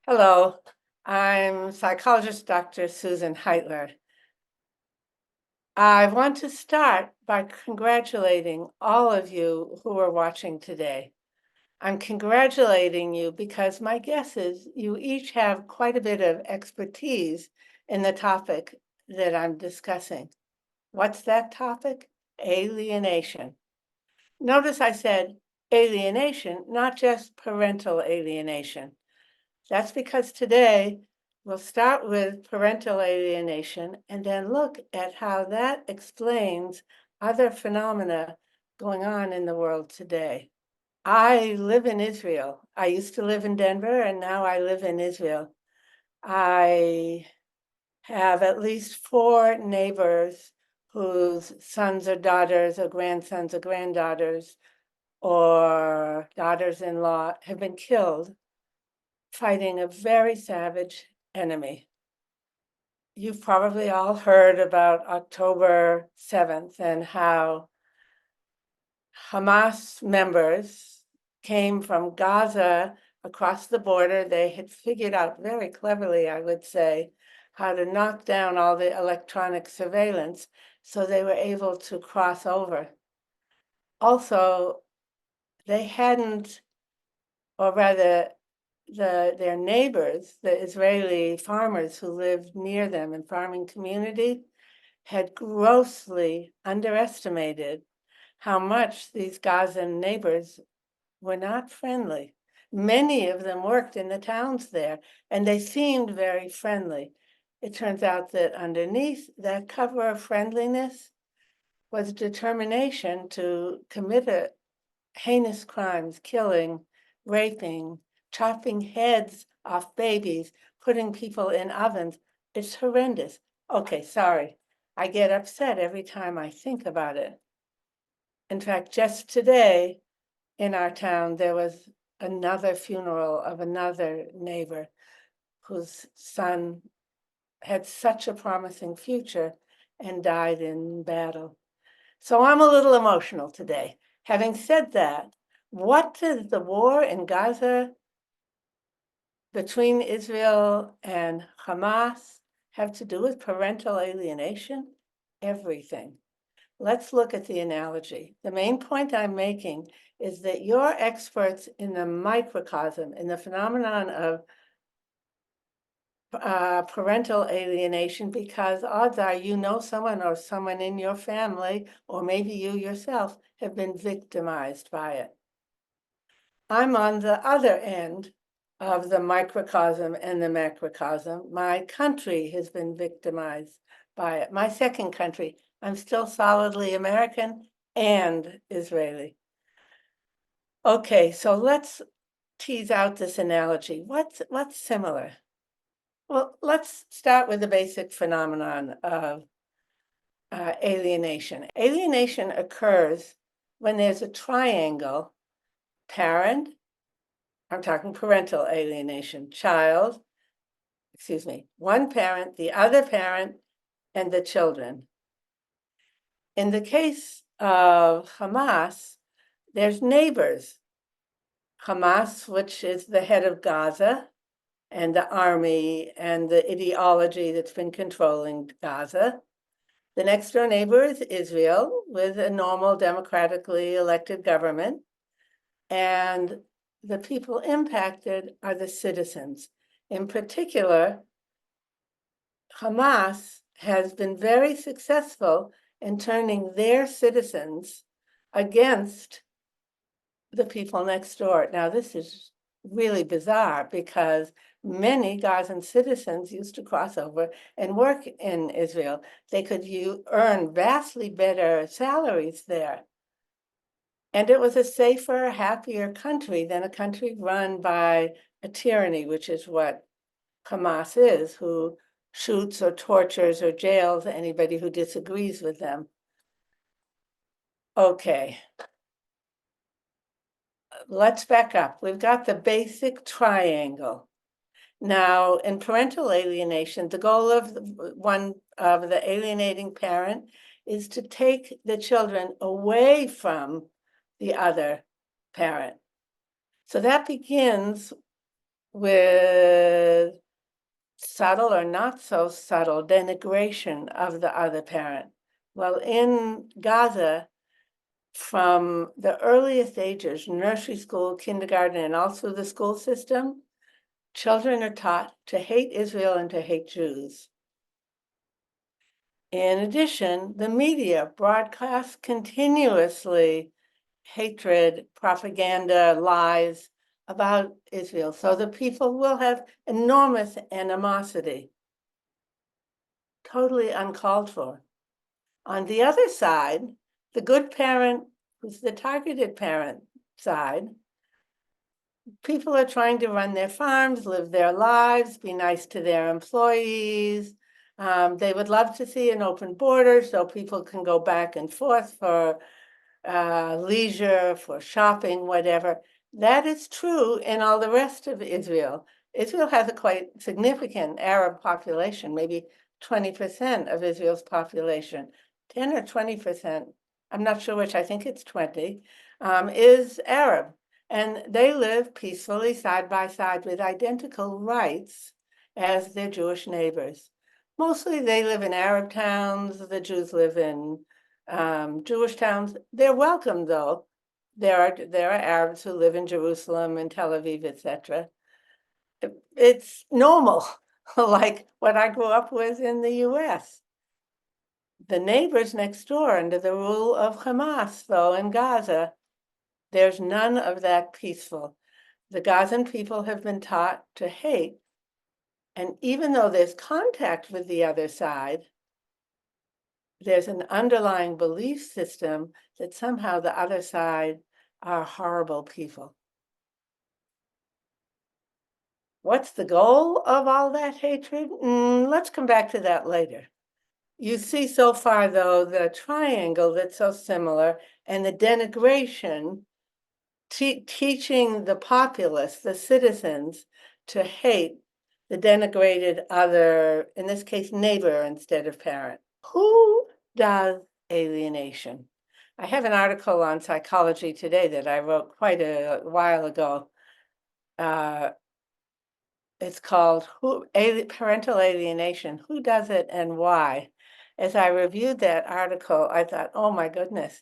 Hello, I'm psychologist Dr. Susan Heitler. I want to start by congratulating all of you who are watching today. I'm congratulating you because my guess is you each have quite a bit of expertise in the topic that I'm discussing. What's that topic? Alienation. Notice I said alienation, not just parental alienation. That's because today we'll start with parental alienation and then look at how that explains other phenomena going on in the world today. I live in Israel. I used to live in Denver and now I live in Israel. I have at least 4 neighbors whose sons or daughters or grandsons or granddaughters or daughters-in-law have been killed fighting a very savage enemy. You've probably all heard about October 7th and how Hamas members came from Gaza across the border. They had figured out very cleverly, I would say, how to knock down all the electronic surveillance, so they were able to cross over. Also, they hadn't, or rather, their neighbors, the Israeli farmers who lived near them in farming community, had grossly underestimated how much these Gazan neighbors were not friendly. Many of them worked in the towns there, and they seemed very friendly. It turns out that underneath that cover of friendliness was determination to commit heinous crimes, killing, raping, chopping heads off babies, putting people in ovens. It's horrendous. Okay, sorry. I get upset every time I think about it. In fact, just today in our town, there was another funeral of another neighbor whose son had such a promising future and died in battle. So I'm a little emotional today. Having said that, what does the war in Gaza between Israel and Hamas have to do with parental alienation? Everything. Let's look at the analogy. The main point I'm making is that you're experts in the microcosm, in the phenomenon of parental alienation, because odds are you know someone or someone in your family, or maybe you yourself, have been victimized by it. I'm on the other end of the microcosm and the macrocosm. My country has been victimized by it. My second country. I'm still solidly American and Israeli. Okay, so let's tease out this analogy. What's similar? Well, let's start with the basic phenomenon of alienation. Alienation occurs when there's a triangle, parent, I'm talking parental alienation, child, one parent, the other parent, and the children. In the case of Hamas, there's neighbors. Hamas, which is the head of Gaza, and the army and the ideology that's been controlling Gaza. The next door neighbor is Israel, with a normal democratically elected government. And the people impacted are the citizens. In particular, Hamas has been very successful in turning their citizens against the people next door. Now, this is really bizarre because many Gazan citizens used to cross over and work in Israel. They could earn vastly better salaries there. And it was a safer, happier country than a country run by a tyranny, which is what Hamas is, who shoots or tortures or jails anybody who disagrees with them. Okay, let's back up. We've got the basic triangle. Now, in parental alienation, the goal of one of the alienating parent is to take the children away from the other parent. So that begins with subtle or not so subtle denigration of the other parent. Well, in Gaza, from the earliest ages, nursery school, kindergarten, and also the school system, children are taught to hate Israel and to hate Jews. In addition, the media broadcasts continuously hatred, propaganda, lies about Israel, so the people will have enormous animosity, totally uncalled for. On the other side, the good parent, who's the targeted parent side, people are trying to run their farms, live their lives, be nice to their employees. They would love to see an open border so people can go back and forth for leisure, for shopping, whatever. That is true in all the rest of Israel. Israel has a quite significant Arab population, maybe 20% of Israel's population, 10 or 20%, I'm not sure which, I think it's 20, is Arab. And they live peacefully side by side with identical rights as their Jewish neighbors. Mostly they live in Arab towns, the Jews live in Jewish towns. They're welcome, though. There are Arabs who live in Jerusalem and Tel Aviv, etc. It's normal, like what I grew up with in the US. The neighbors next door under the rule of Hamas, though, in Gaza, there's none of that peaceful. The Gazan people have been taught to hate, and even though there's contact with the other side, there's an underlying belief system that somehow the other side are horrible people. What's the goal of all that hatred? Let's come back to that later. You see so far, though, the triangle that's so similar and the denigration, teaching the populace, the citizens, to hate the denigrated other, in this case, neighbor instead of parent. Who does alienation? I have an article on Psychology Today that I wrote quite a while ago. It's called Parental Alienation, Who Does It and Why? As I reviewed that article, I thought, oh my goodness,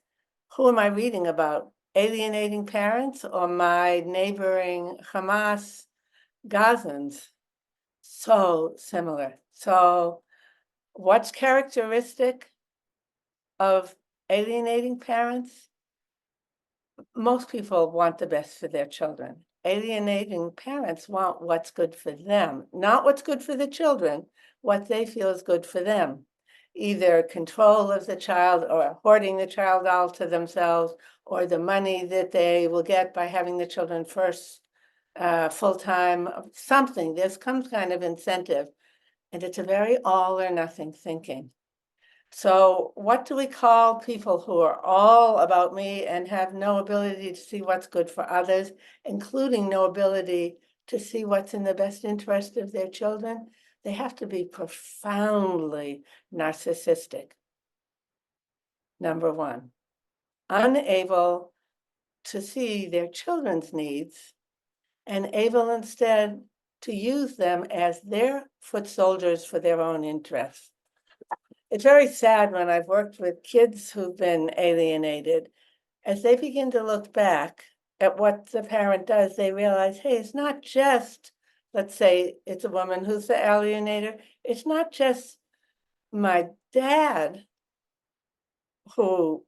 who am I reading about? Alienating parents or my neighboring Hamas Gazans? So similar. So what's characteristic of alienating parents? Most people want the best for their children. Alienating parents want what's good for them, not what's good for the children, what they feel is good for them. Either control of the child or hoarding the child all to themselves, or the money that they will get by having the children first full-time, something. There's some kind of incentive, and it's a very all or nothing thinking. So what do we call people who are all about me and have no ability to see what's good for others, including no ability to see what's in the best interest of their children? They have to be profoundly narcissistic. Number one, unable to see their children's needs and able instead to use them as their foot soldiers for their own interests. It's very sad when I've worked with kids who've been alienated, as they begin to look back at what the parent does, they realize, hey, it's not just, let's say it's a woman who's the alienator, it's not just my dad who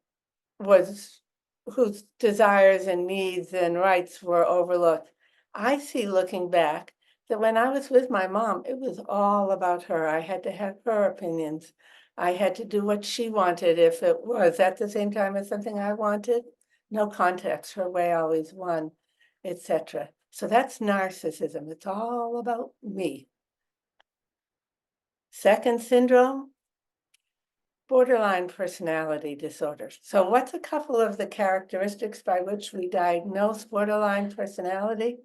whose desires and needs and rights were overlooked. I see, looking back, that when I was with my mom, it was all about her. I had to have her opinions. I had to do what she wanted if it was at the same time as something I wanted. No context, her way always won, etc. So that's narcissism. It's all about me. Second syndrome, borderline personality disorder. So what's a couple of the characteristics by which we diagnose borderline personality?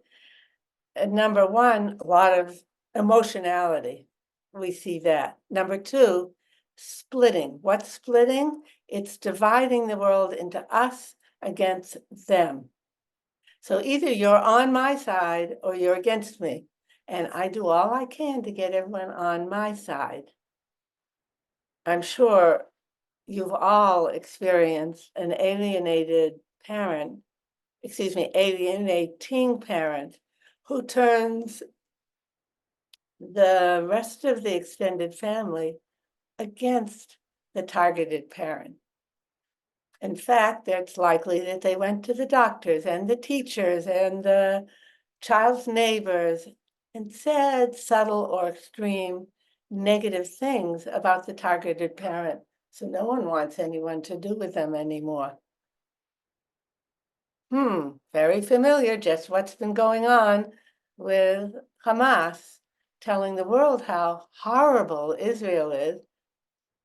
Number one, a lot of emotionality. We see that. Number two, splitting. What's splitting? It's dividing the world into us against them. So either you're on my side or you're against me. And I do all I can to get everyone on my side. I'm sure you've all experienced an alienated parent, alienating parent who turns the rest of the extended family against the targeted parent. In fact, it's likely that they went to the doctors and the teachers and the child's neighbors and said subtle or extreme negative things about the targeted parent. So no one wants anyone to do with them anymore. Very familiar, just what's been going on with Hamas, telling the world how horrible Israel is.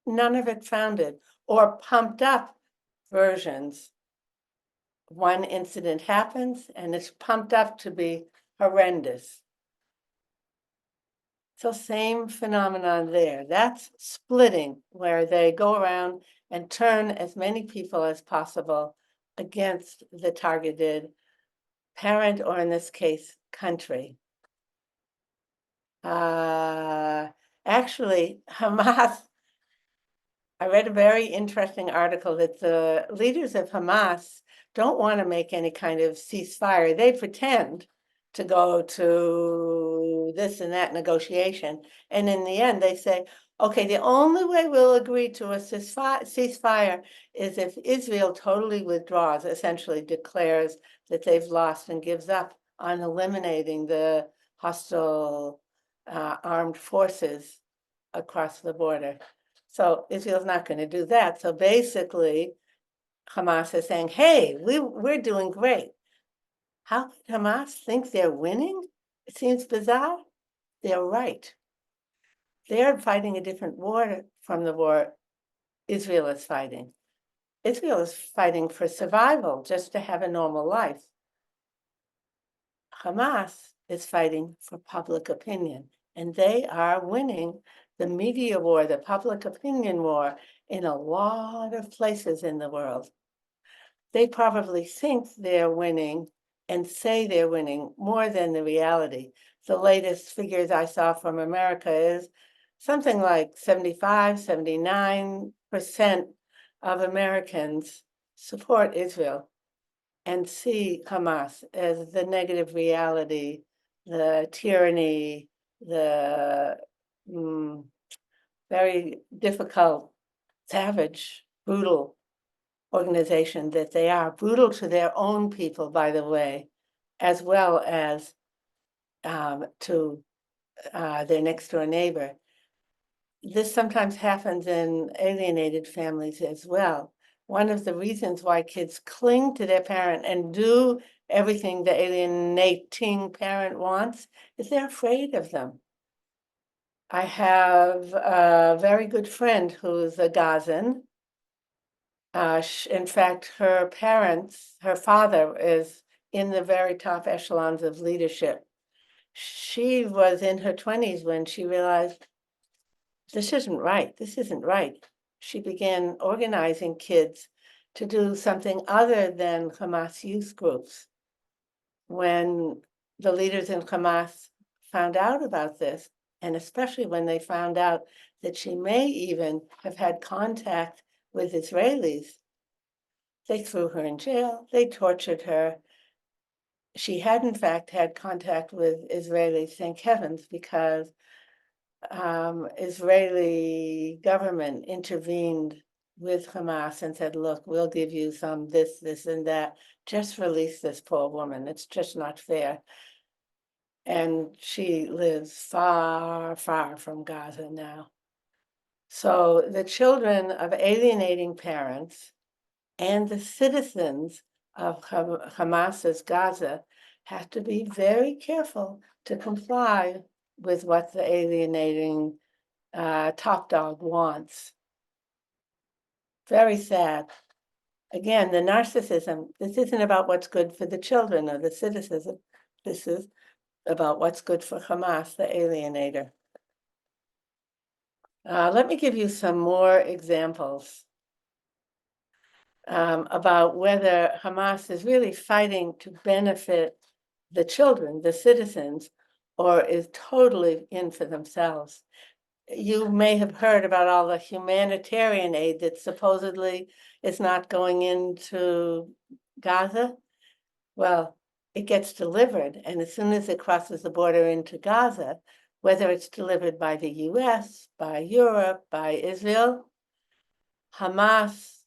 None of it founded or pumped up versions. One incident happens and it's pumped up to be horrendous. So same phenomenon there. That's splitting, where they go around and turn as many people as possible against the targeted parent, or in this case, country. Actually, Hamas, I read a very interesting article that the leaders of Hamas don't want to make any kind of ceasefire. They pretend to go to this and that negotiation. And in the end, they say, okay, the only way we'll agree to a ceasefire is if Israel totally withdraws, essentially declares that they've lost and gives up on eliminating the hostile armed forces across the border. So Israel's not going to do that. So basically, Hamas is saying, hey, we're doing great. How could Hamas think they're winning? It seems bizarre. They're right. They're fighting a different war from the war Israel is fighting. Israel is fighting for survival, just to have a normal life. Hamas is fighting for public opinion, and they are winning the media war, the public opinion war in a lot of places in the world. They probably think they're winning and say they're winning more than the reality. The latest figures I saw from America is something like 75, 79% of Americans support Israel and see Hamas as the negative reality, the tyranny, the very difficult, savage, brutal organization that they are, brutal to their own people, by the way, as well as to their next door neighbor. This sometimes happens in alienated families as well. One of the reasons why kids cling to their parent and do everything the alienating parent wants is they're afraid of them. I have a very good friend who's a Gazan. In fact, her father is in the very top echelons of leadership. She was in her 20s when she realized, this isn't right. This isn't right. She began organizing kids to do something other than Hamas youth groups. When the leaders in Hamas found out about this, and especially when they found out that she may even have had contact with Israelis, they threw her in jail, they tortured her. She had, in fact, had contact with Israelis, thank heavens, because Israeli government intervened with Hamas and said, look, we'll give you some this, and that. Just release this poor woman. It's just not fair. And she lives far, far from Gaza now. So the children of alienating parents and the citizens of Hamas's Gaza have to be very careful to comply with what the alienating top dog wants. Very sad. Again, the narcissism, this isn't about what's good for the children or the citizens. This is about what's good for Hamas, the alienator. Let me give you some more examples. about whether Hamas is really fighting to benefit the children, the citizens, or is totally in for themselves. You may have heard about all the humanitarian aid that supposedly is not going into Gaza. Well, it gets delivered, and as soon as it crosses the border into Gaza, whether it's delivered by the US, by Europe, by Israel, Hamas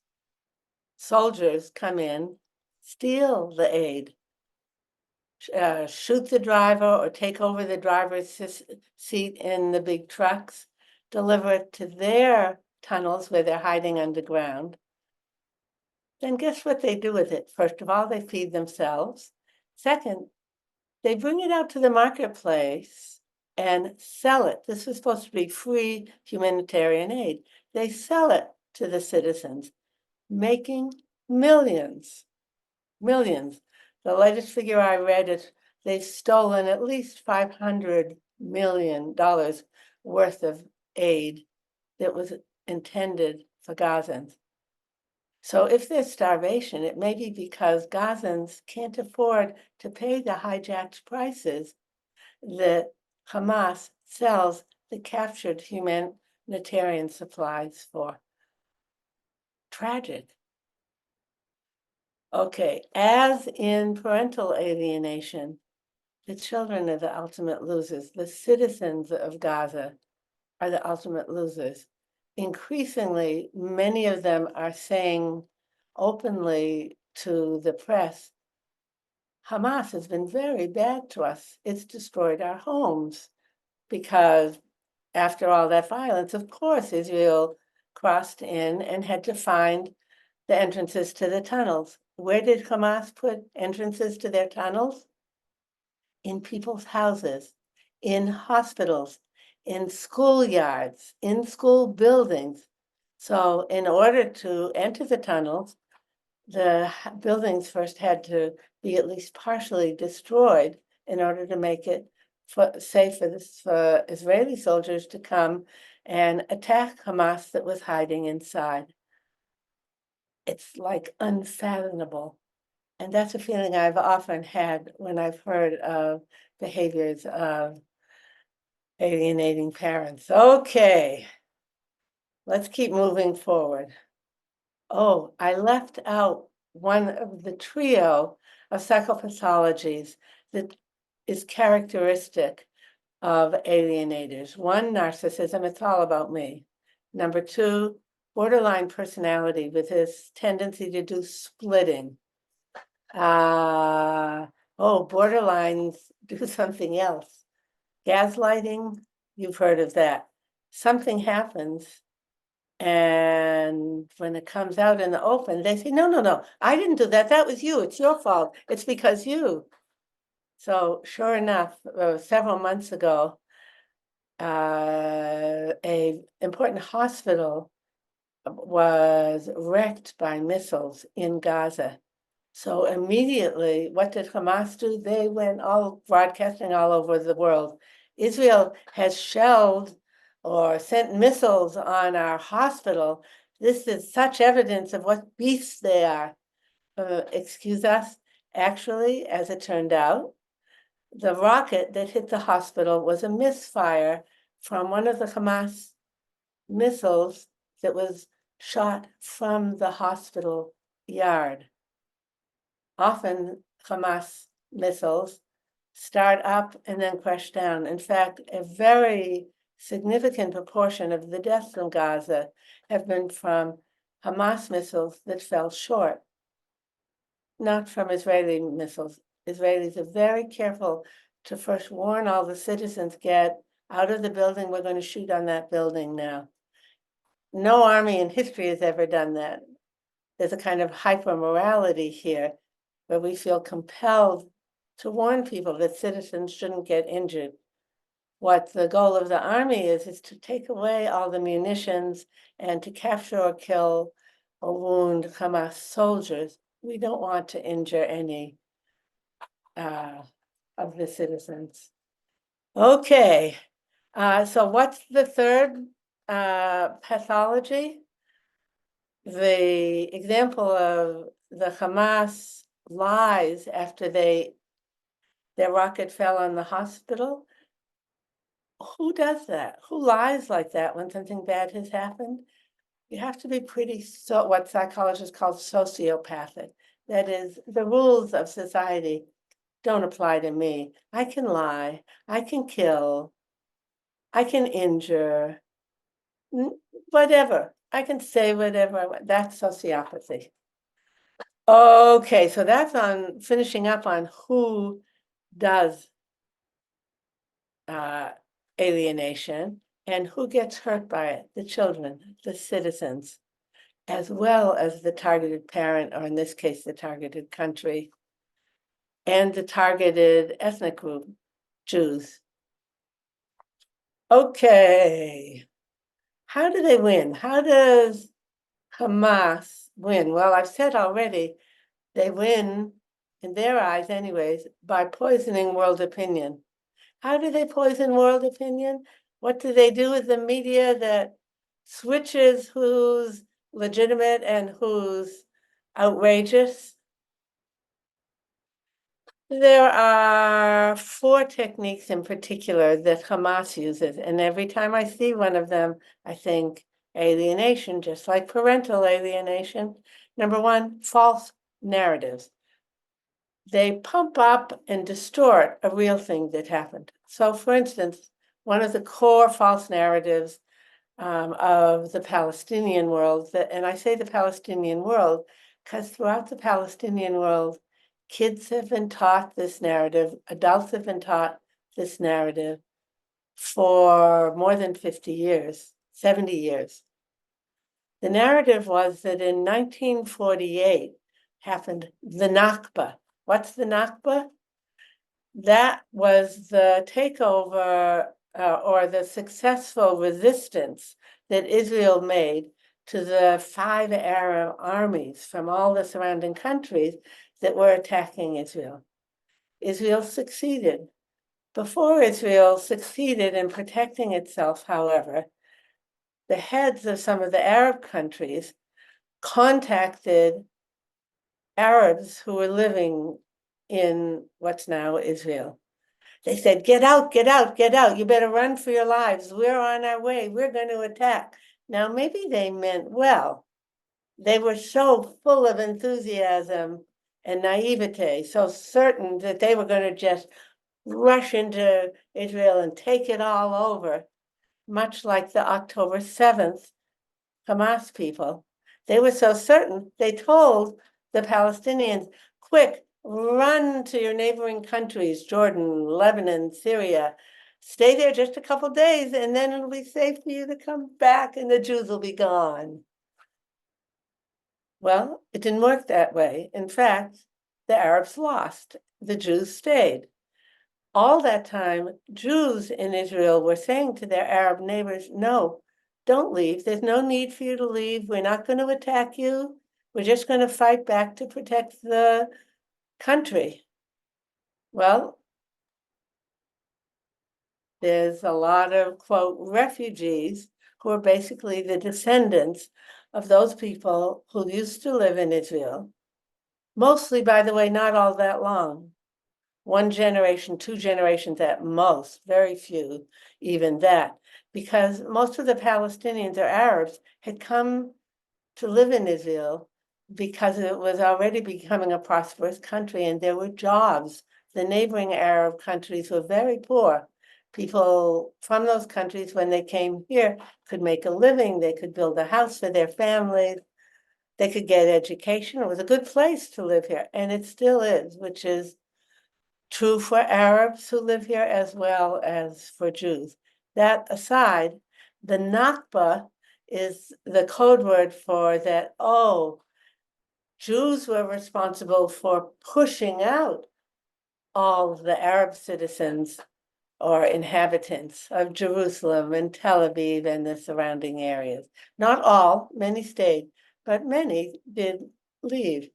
soldiers come in, steal the aid, shoot the driver or take over the driver's seat in the big trucks, deliver it to their tunnels where they're hiding underground. Then guess what they do with it? First of all, they feed themselves. Second, they bring it out to the marketplace and sell it. This was supposed to be free humanitarian aid. They sell it to the citizens, making millions. Millions. The latest figure I read is they've stolen at least $500 million worth of aid that was intended for Gazans. So if there's starvation, it may be because Gazans can't afford to pay the hijacked prices that Hamas sells the captured humanitarian supplies for. Tragic. Okay, as in parental alienation, the children are the ultimate losers. The citizens of Gaza are the ultimate losers. Increasingly, many of them are saying openly to the press, Hamas has been very bad to us. It's destroyed our homes because after all that violence, of course, Israel crossed in and had to find the entrances to the tunnels. Where did Hamas put entrances to their tunnels? In people's houses, in hospitals, in schoolyards, in school buildings. So in order to enter the tunnels, the buildings first had to be at least partially destroyed in order to make it safe for Israeli soldiers to come and attack Hamas that was hiding inside. It's like unfathomable. And that's a feeling I've often had when I've heard of behaviors of alienating parents. Okay, let's keep moving forward. Oh, I left out one of the trio of psychopathologies that is characteristic of alienators. One, narcissism, it's all about me. Number two, borderline personality with this tendency to do splitting. Borderlines do something else. Gaslighting, you've heard of that. Something happens, and when it comes out in the open, they say, no, I didn't do that. That was you. It's your fault. It's because you. So sure enough, several months ago, a important hospital was wrecked by missiles in Gaza. So immediately, what did Hamas do? They went all broadcasting all over the world. Israel has shelled or sent missiles on our hospital. This is such evidence of what beasts they are. Excuse us. Actually, as it turned out, the rocket that hit the hospital was a misfire from one of the Hamas missiles that was shot from the hospital yard. Often Hamas missiles start up and then crash down. In fact, a very significant proportion of the deaths from Gaza have been from Hamas missiles that fell short, not from Israeli missiles. Israelis are very careful to first warn all the citizens, get out of the building, we're going to shoot on that building now. No army in history has ever done that. There's a kind of hyper-morality here where we feel compelled to warn people that citizens shouldn't get injured. What the goal of the army is to take away all the munitions and to capture or kill or wound Hamas soldiers. We don't want to injure any of the citizens. Okay, so what's the third pathology? the example of the Hamas lies after their rocket fell on the hospital. Who does that? Who lies like that when something bad has happened? You have to be pretty, what psychologists call sociopathic. That is, the rules of society don't apply to me. I can lie, I can kill, I can injure, whatever. I can say whatever I want. That's sociopathy. Okay, so that's on finishing up on who does alienation and who gets hurt by it, the children, the citizens, as well as the targeted parent, or in this case, the targeted country, and the targeted ethnic group, Jews. Okay, how do they win? How does Hamas win? Well, I've said already, they win, in their eyes anyways, by poisoning world opinion. How do they poison world opinion? What do they do with the media that switches who's legitimate and who's outrageous? There are 4 techniques in particular that Hamas uses, and every time I see one of them, I think alienation, just like parental alienation. Number 1, false narratives. They pump up and distort a real thing that happened. So, for instance, one of the core false narratives of the Palestinian world, and I say the Palestinian world because throughout the Palestinian world, kids have been taught this narrative, adults have been taught this narrative for more than 50 years, 70 years. The narrative was that in 1948 happened the Nakba. What's the Nakba? That was the takeover or the successful resistance that Israel made to the 5 Arab armies from all the surrounding countries that were attacking Israel. Israel succeeded. Before Israel succeeded in protecting itself, however, the heads of some of the Arab countries contacted Arabs who were living in what's now Israel. They said, get out, get out, get out. You better run for your lives. We're on our way. We're going to attack. Now, maybe they meant well. They were so full of enthusiasm and naivete, so certain that they were going to just rush into Israel and take it all over, much like the October 7th Hamas people. They were so certain, they told the Palestinians, quick, run to your neighboring countries, Jordan, Lebanon, Syria. Stay there just a couple days, and then it'll be safe for you to come back, and the Jews will be gone. Well, it didn't work that way. In fact, the Arabs lost. The Jews stayed. All that time, Jews in Israel were saying to their Arab neighbors, no, don't leave. There's no need for you to leave. We're not going to attack you. We're just going to fight back to protect the country. Well, there's a lot of, quote, refugees who are basically the descendants of those people who used to live in Israel. Mostly, by the way, not all that long. 1 generation, 2 generations at most, very few, even that, because most of the Palestinians or Arabs had come to live in Israel because it was already becoming a prosperous country and there were jobs. The neighboring Arab countries were very poor. People from those countries, when they came here, could make a living, they could build a house for their families, they could get education. It was a good place to live here, and it still is, which is true for Arabs who live here as well as for Jews. That aside, the Nakba is the code word for that, oh, Jews were responsible for pushing out all of the Arab citizens or inhabitants of Jerusalem and Tel Aviv and the surrounding areas. Not all, many stayed, but many did leave.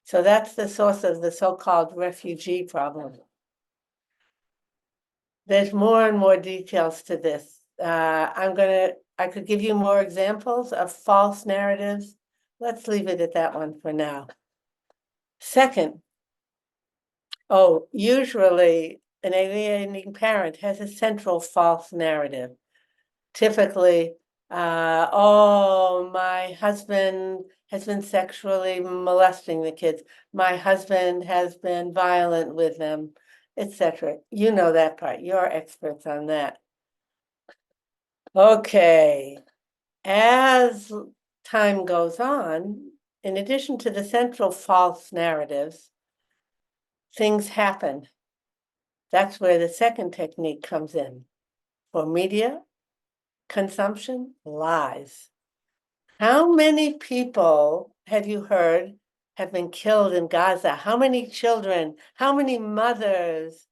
So that's the source of the so-called refugee problem. There's more and more details to this. I could give you more examples of false narratives Let's leave it at that one for now. Second, usually an alienating parent has a central false narrative. Typically, my husband has been sexually molesting the kids. My husband has been violent with them, etc. You know that part. You're experts on that. Okay. As time goes on, in addition to the central false narratives, things happen. That's where the second technique comes in. For media consumption, lies. How many people have you heard have been killed in Gaza? How many children? How many mothers?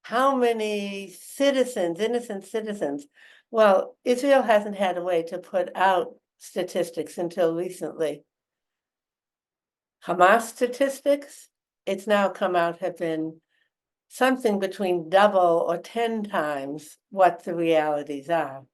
How many citizens, innocent citizens? Well, Israel hasn't had a way to put out statistics until recently. Hamas statistics, it's now come out, have been something between double or 10 times what the realities are.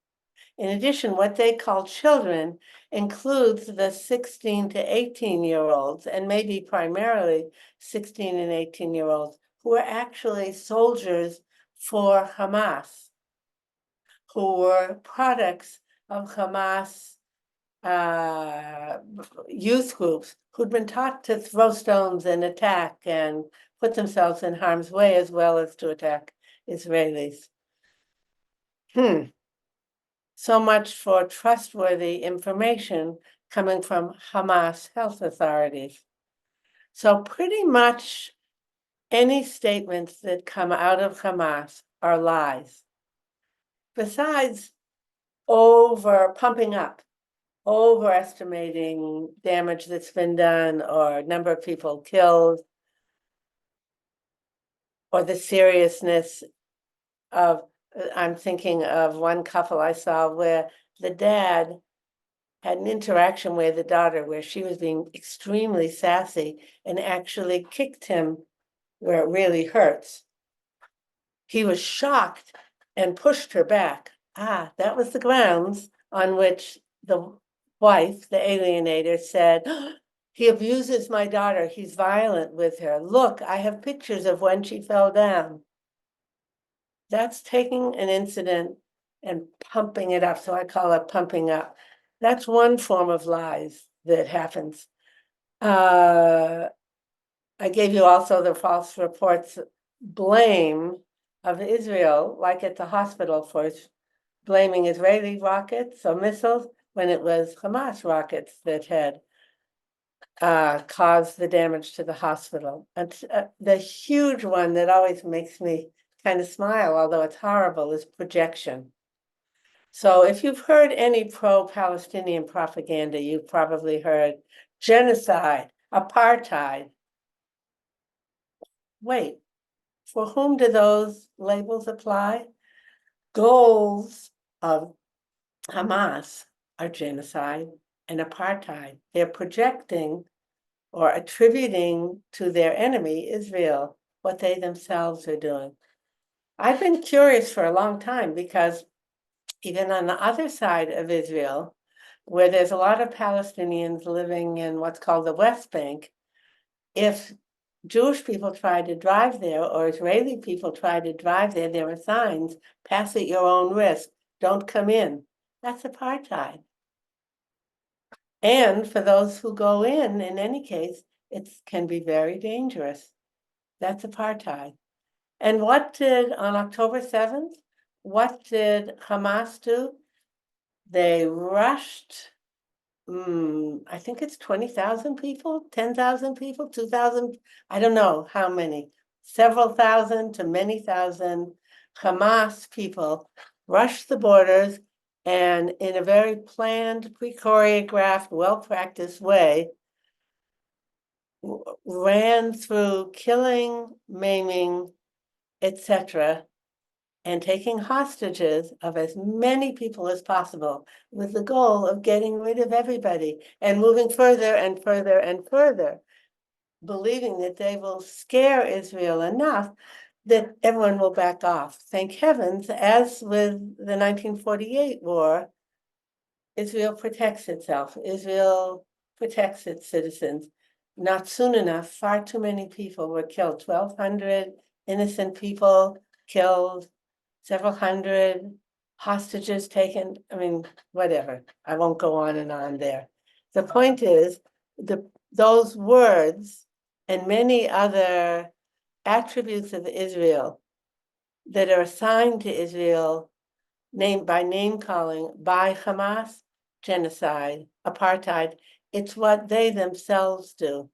In addition, what they call children includes the 16 to 18-year-olds, and maybe primarily 16 and 18-year-olds, who are actually soldiers for Hamas, who were products of Hamas youth groups who'd been taught to throw stones and attack and put themselves in harm's way, as well as to attack Israelis. So much for trustworthy information coming from Hamas health authorities. So pretty much any statements that come out of Hamas are lies. Besides pumping up, overestimating damage that's been done or number of people killed, or the seriousness of, I'm thinking of one couple I saw where the dad had an interaction with the daughter where she was being extremely sassy and actually kicked him where it really hurts. He was shocked and pushed her back. That was the grounds on which the wife, the alienator, said, he abuses my daughter. He's violent with her. Look, I have pictures of when she fell down. That's taking an incident and pumping it up. So I call it pumping up. That's one form of lies that happens. I gave you also the false reports blame of Israel, like at the hospital, for blaming Israeli rockets or missiles when it was Hamas rockets that had caused the damage to the hospital. And the huge one that always makes me kind of smile, although it's horrible, is projection. So if you've heard any pro-Palestinian propaganda, you've probably heard genocide, apartheid. Wait, for whom do those labels apply? Goals of Hamas are genocide and apartheid. They're projecting or attributing to their enemy, Israel, what they themselves are doing. I've been curious for a long time because even on the other side of Israel, where there's a lot of Palestinians living in what's called the West Bank, if Jewish people tried to drive there or Israeli people tried to drive there, there were signs, pass at your own risk, don't come in. That's apartheid. And for those who go in any case, it can be very dangerous. That's apartheid. And on October 7th, what did Hamas do? They rushed, I think it's 20,000 people, 10,000 people, 2,000, I don't know how many, several thousand to many thousand Hamas people rushed the borders and in a very planned, pre-choreographed, well-practiced way, ran through killing, maiming, etc., and taking hostages of as many people as possible with the goal of getting rid of everybody and moving further and further and further, believing that they will scare Israel enough that everyone will back off. Thank heavens, as with the 1948 war, Israel protects itself. Israel protects its citizens. Not soon enough, far too many people were killed. 1,200 innocent people killed, several hundred hostages taken. I mean, whatever. I won't go on and on there. The point is, those words and many other attributes of Israel that are assigned to Israel by name calling by Hamas, genocide, apartheid, it's what they themselves do.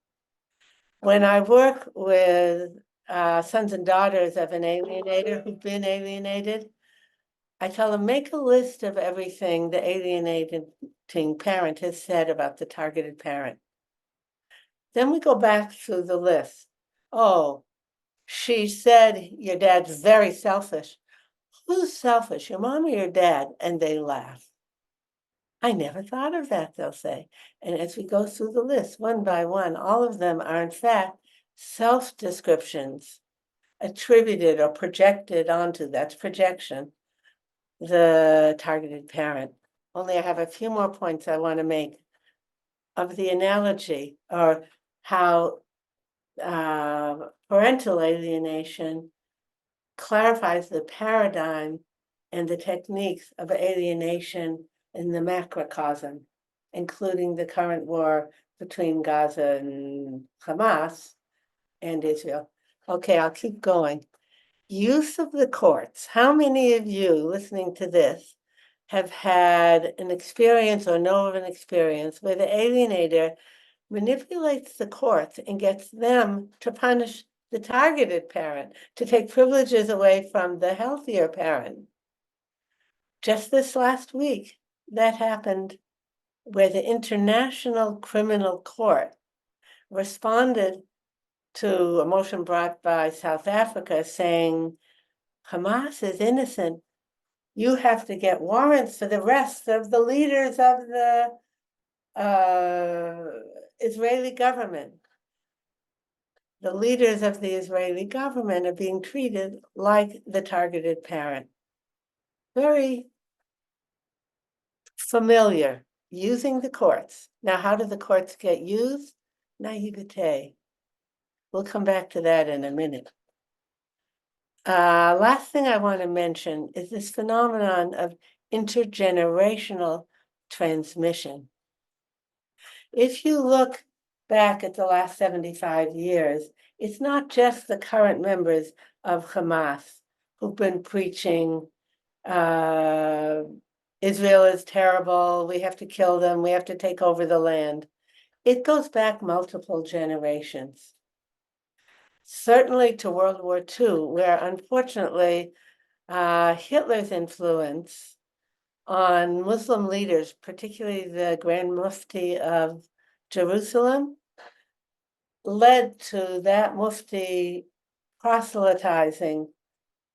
When I work with sons and daughters of an alienator who've been alienated, I tell them, make a list of everything the alienating parent has said about the targeted parent. Then we go back through the list. Oh, she said your dad's very selfish. Who's selfish, your mom or your dad? And they laugh. I never thought of that, they'll say. And as we go through the list, one by one, all of them are in fact self-descriptions attributed or projected onto, that's projection, the targeted parent. Only I have a few more points I want to make of the analogy, or how parental alienation clarifies the paradigm and the techniques of alienation in the macrocosm, including the current war between Gaza and Hamas and Israel. Okay, I'll keep going. Use of the courts. How many of you listening to this have had an experience or know of an experience where the alienator manipulates the courts and gets them to punish the targeted parent, to take privileges away from the healthier parent? Just this last week, that happened where the International Criminal Court responded to a motion brought by South Africa saying, Hamas is innocent. You have to get warrants for the rest of the leaders of the Israeli government. The leaders of the Israeli government are being treated like the targeted parent. Very familiar, using the courts. Now, how do the courts get used? Naivete. We'll come back to that in a minute. Last thing I want to mention is this phenomenon of intergenerational transmission. If you look back at the last 75 years, it's not just the current members of Hamas who've been preaching, Israel is terrible, we have to kill them, we have to take over the land. It goes back multiple generations. Certainly to World War II, where unfortunately Hitler's influence on Muslim leaders, particularly the Grand Mufti of Jerusalem, led to that Mufti proselytizing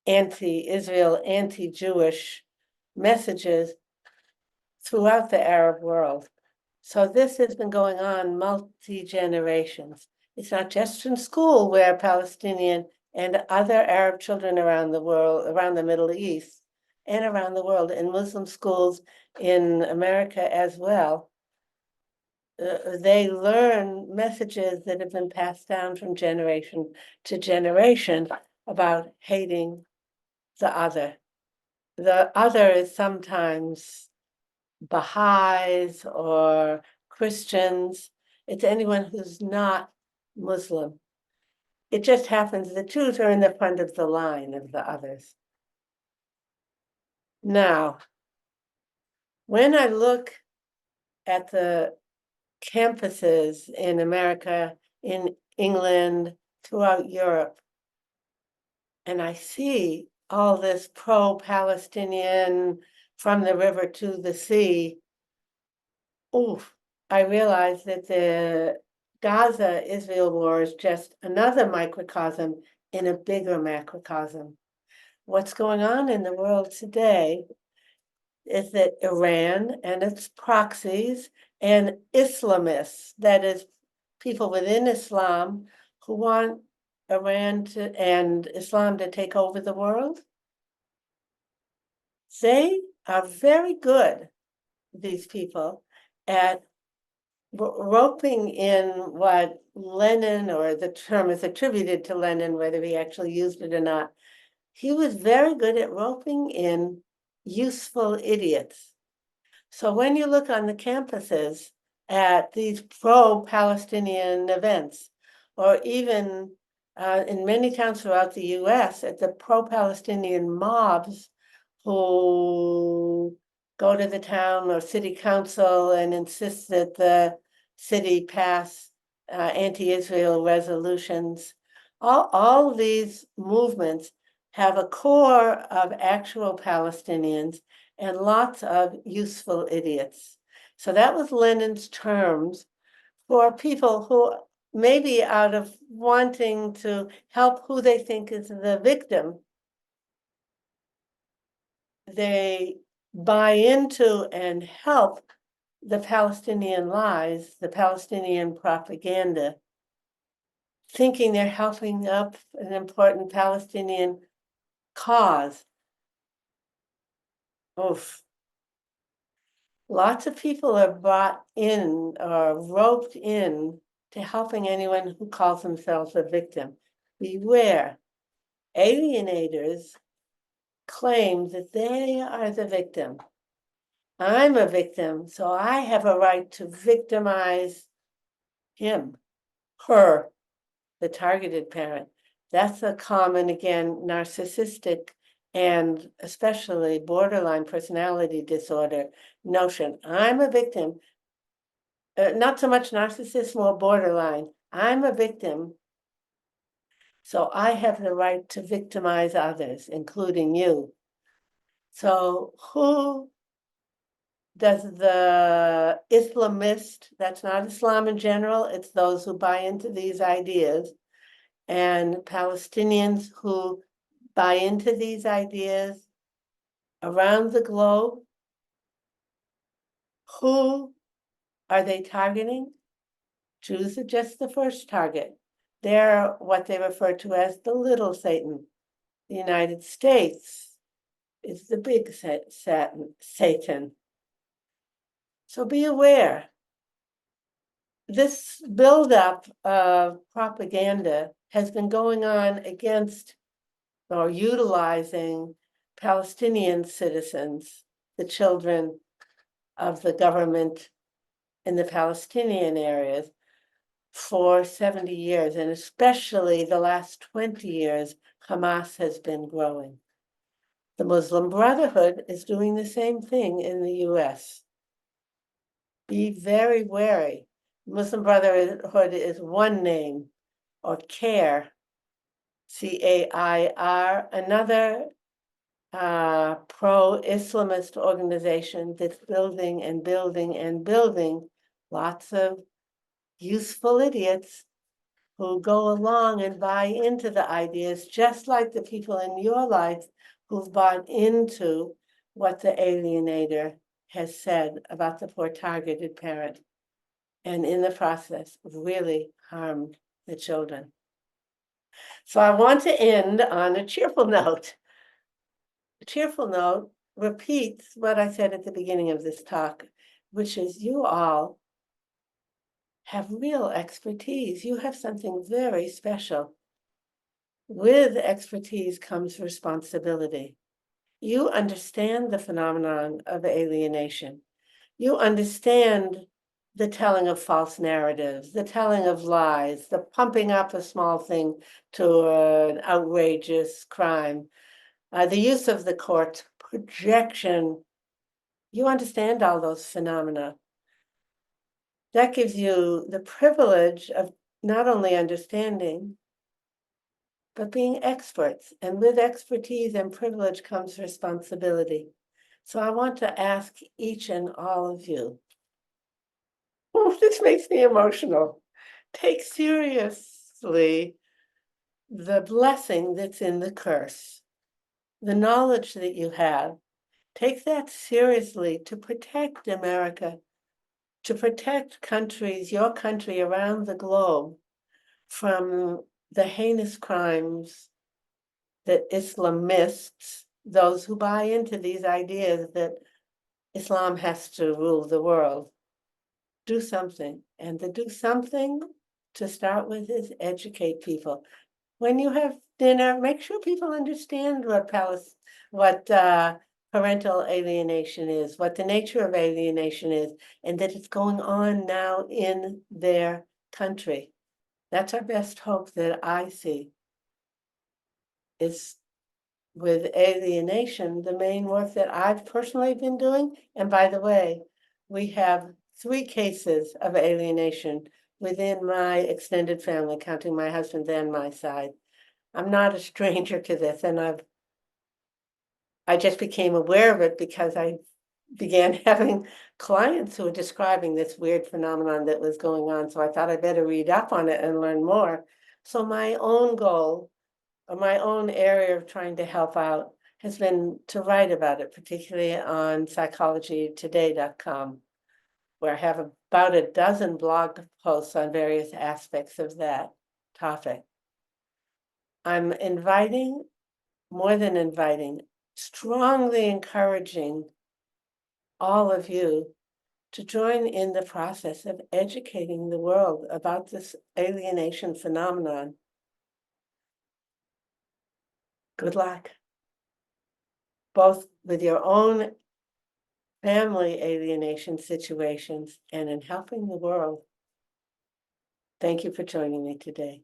anti-Israel, anti-Jewish messages throughout the Arab world. So this has been going on multi-generations. It's not just in school where Palestinian and other Arab children around the world, around the Middle East, and around the world, in Muslim schools in America as well. They learn messages that have been passed down from generation to generation about hating the other. The other is sometimes Baha'is or Christians. It's anyone who's not Muslim. It just happens the Jews are in the front of the line of the others. Now, when I look at the campuses in America, in England, throughout Europe, and I see all this pro-Palestinian from the river to the sea, oof, I realize that the Gaza-Israel war is just another microcosm in a bigger macrocosm. What's going on in the world today is that Iran and its proxies and Islamists, that is, people within Islam who want Iran and Islam to take over the world, they are very good, these people, at roping in what Lenin, or the term is attributed to Lenin, whether he actually used it or not, he was very good at roping in useful idiots. So when you look on the campuses at these pro-Palestinian events, or even in many towns throughout the US, at the pro-Palestinian mobs who go to the town or city council and insist that the city pass anti-Israel resolutions, all these movements have a core of actual Palestinians and lots of useful idiots. So that was Lenin's terms for people who, maybe out of wanting to help who they think is the victim, they buy into and help the Palestinian lies, the Palestinian propaganda, thinking they're helping up an important Palestinian cause. Oof. Lots of people are brought in or roped in to helping anyone who calls themselves a victim. Beware. Alienators claim that they are the victim. I'm a victim, so I have a right to victimize him, her, the targeted parent. That's a common, again, narcissistic and especially borderline personality disorder notion. I'm a victim. Not so much narcissist, more borderline. I'm a victim, so I have the right to victimize others, including you. So who does the Islamist, that's not Islam in general, it's those who buy into these ideas, and Palestinians who buy into these ideas around the globe, who are they targeting? Jews are just the first target. They're what they refer to as the little Satan. The United States is the big Satan. So be aware. This buildup of propaganda has been going on against or utilizing Palestinian citizens, the children of the government in the Palestinian areas, for 70 years, and especially the last 20 years, Hamas has been growing. The Muslim Brotherhood is doing the same thing in the US. Be very wary. Muslim Brotherhood is one name, or CAIR, CAIR, another pro-Islamist organization that's building and building and building lots of useful idiots who go along and buy into the ideas, just like the people in your life who've bought into what the alienator has said about the poor targeted parent, and in the process really harmed the children. So I want to end on a cheerful note. A cheerful note repeats what I said at the beginning of this talk, which is you all have real expertise. You have something very special. With expertise comes responsibility. You understand the phenomenon of alienation. You understand the telling of false narratives, the telling of lies, the pumping up a small thing to an outrageous crime, the use of the court, projection. You understand all those phenomena. That gives you the privilege of not only understanding, but being experts. And with expertise and privilege comes responsibility. So I want to ask each and all of you, oh, this makes me emotional. Take seriously the blessing that's in the curse, the knowledge that you have. Take that seriously to protect America, to protect countries, your country around the globe, from the heinous crimes that Islamists, those who buy into these ideas that Islam has to rule the world, do something. And the do something to start with is educate people. When you have dinner, make sure people understand what parental alienation is, what the nature of alienation is, and that it's going on now in their country. That's our best hope that I see, is with alienation, the main work that I've personally been doing. And by the way, we have 3 cases of alienation within my extended family, counting my husband and my side. I'm not a stranger to this, and I just became aware of it because I began having clients who were describing this weird phenomenon that was going on. So I thought I better read up on it and learn more. So my own goal, or my own area of trying to help out, has been to write about it, particularly on psychologytoday.com, where I have about a dozen blog posts on various aspects of that topic. I'm inviting, more than inviting, strongly encouraging all of you to join in the process of educating the world about this alienation phenomenon. Good luck, both with your own family alienation situations and in helping the world. Thank you for joining me today.